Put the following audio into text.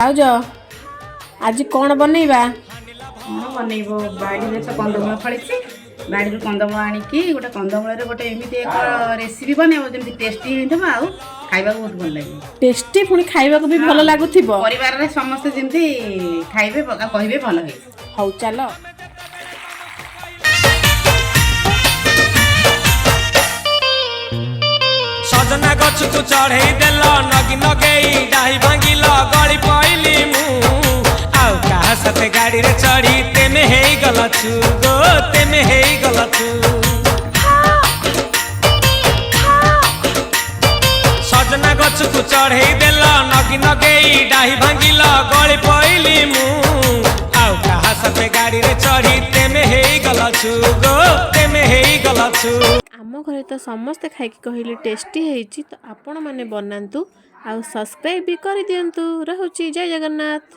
आउज आज कौन बनैबा बनैब बाड़ी तो कंदमूल फड़ी बाड़ी कंदमूल आणिकी गोटे कंदमूल गोटे एमती एक रेसिपी बनैब जमी टेस्टी होता आउ खाइबा बहुत भल लगे। टेस्टी पुणी खाइबा भी भल लागुथिबो परिवार रे समस्त जमी खाइबे कहबे भल है। हौ चलो सजना गछ तू चढ़े देल नगी नगेई डाही भांगिल गली पइली मु आउ कहा साथे गाड़ी रे चढ़ी तेमे हेई गलछु गो तेमे हेई गलछु सजना गछ तू चढ़े देल नगी नगेई डाही भांगिल गली पइली मु आउ कहा साथे गाड़ी रे चढ़ी तेमे हेई गलछु गो तेमे हेई गलछु। आम घरे तो समस्ते खाइकी कहले टेस्टी होइछि तो आपण माने बनांतु आ सब्सक्राइब भी कर दियंतु। रहउछि जय जगन्नाथ।